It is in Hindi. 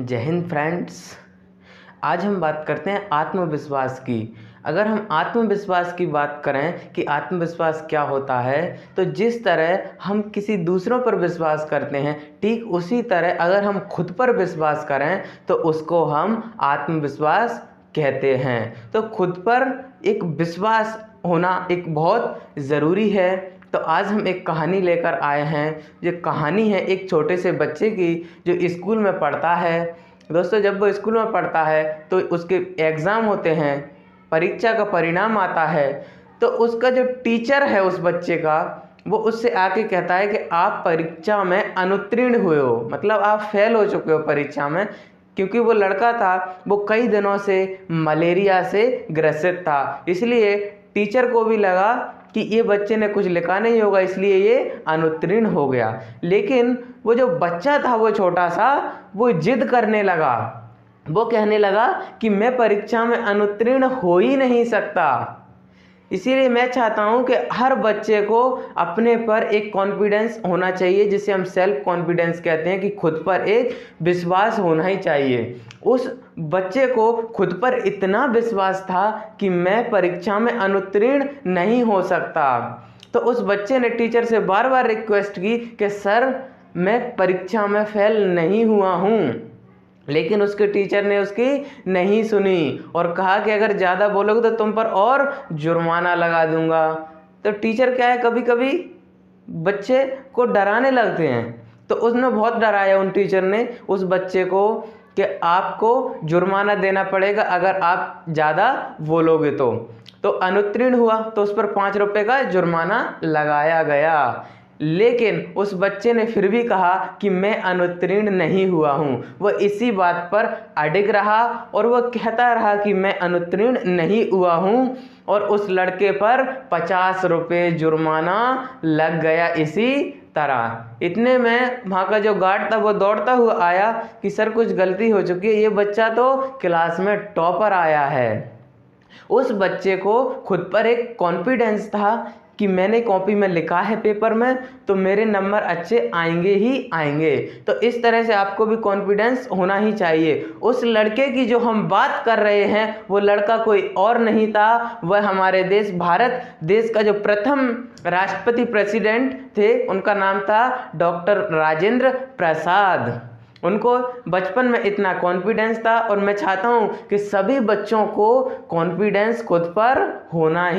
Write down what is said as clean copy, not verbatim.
जय हिंद फ्रेंड्स। आज हम बात करते हैं आत्मविश्वास की। अगर हम आत्मविश्वास की बात करें कि आत्मविश्वास क्या होता है, तो जिस तरह हम किसी दूसरों पर विश्वास करते हैं, ठीक उसी तरह अगर हम खुद पर विश्वास करें तो उसको हम आत्मविश्वास कहते हैं। तो खुद पर एक विश्वास होना एक बहुत ज़रूरी है। तो आज हम एक कहानी लेकर आए हैं। ये कहानी है एक छोटे से बच्चे की जो स्कूल में पढ़ता है। दोस्तों, जब वो स्कूल में पढ़ता है तो उसके एग्ज़ाम होते हैं, परीक्षा का परिणाम आता है। तो उसका जो टीचर है उस बच्चे का, वो उससे आके कहता है कि आप परीक्षा में अनुत्तीर्ण हुए हो, मतलब आप फेल हो चुके हो परीक्षा में। क्योंकि वो लड़का था, वो कई दिनों से मलेरिया से ग्रसित था, इसलिए टीचर को भी लगा कि ये बच्चे ने कुछ लिखा नहीं होगा, इसलिए ये अनुत्तीर्ण हो गया। लेकिन वो जो बच्चा था, वो छोटा सा, वो जिद करने लगा। वो कहने लगा कि मैं परीक्षा में अनुत्तीर्ण हो ही नहीं सकता। इसीलिए मैं चाहता हूं कि हर बच्चे को अपने पर एक कॉन्फिडेंस होना चाहिए, जिसे हम सेल्फ कॉन्फिडेंस कहते हैं, कि खुद पर एक विश्वास होना ही चाहिए। उस बच्चे को खुद पर इतना विश्वास था कि मैं परीक्षा में अनुत्तीर्ण नहीं हो सकता। तो उस बच्चे ने टीचर से बार बार रिक्वेस्ट की कि सर, मैं परीक्षा में फेल नहीं हुआ हूँ। लेकिन उसके टीचर ने उसकी नहीं सुनी और कहा कि अगर ज़्यादा बोलोगे तो तुम पर और जुर्माना लगा दूंगा। तो टीचर क्या है, कभी कभी बच्चे को डराने लगते हैं। तो उसने बहुत डराया, उन टीचर ने उस बच्चे को, कि आपको जुर्माना देना पड़ेगा अगर आप ज़्यादा बोलोगे तो अनुत्तीर्ण हुआ तो उस पर 5 रुपये का जुर्माना लगाया गया। लेकिन उस बच्चे ने फिर भी कहा कि मैं अनुत्तीर्ण नहीं हुआ हूँ। वह इसी बात पर अडिग रहा और वह कहता रहा कि मैं अनुत्तीर्ण नहीं हुआ हूँ, और उस लड़के पर 50 रुपये जुर्माना लग गया। इसी तरह इतने में वहाँ का जो गार्ड था वो दौड़ता हुआ आया कि सर, कुछ गलती हो चुकी है, ये बच्चा तो क्लास में टॉपर आया है। उस बच्चे को खुद पर एक कॉन्फिडेंस था कि मैंने कॉपी में लिखा है पेपर में, तो मेरे नंबर अच्छे आएंगे ही आएंगे। तो इस तरह से आपको भी कॉन्फिडेंस होना ही चाहिए। उस लड़के की जो हम बात कर रहे हैं, वो लड़का कोई और नहीं था, वह हमारे देश भारत देश का जो प्रथम राष्ट्रपति प्रेसिडेंट थे, उनका नाम था डॉक्टर राजेंद्र प्रसाद। उनको बचपन में इतना कॉन्फिडेंस था, और मैं चाहता हूँ कि सभी बच्चों को कॉन्फिडेंस खुद पर होना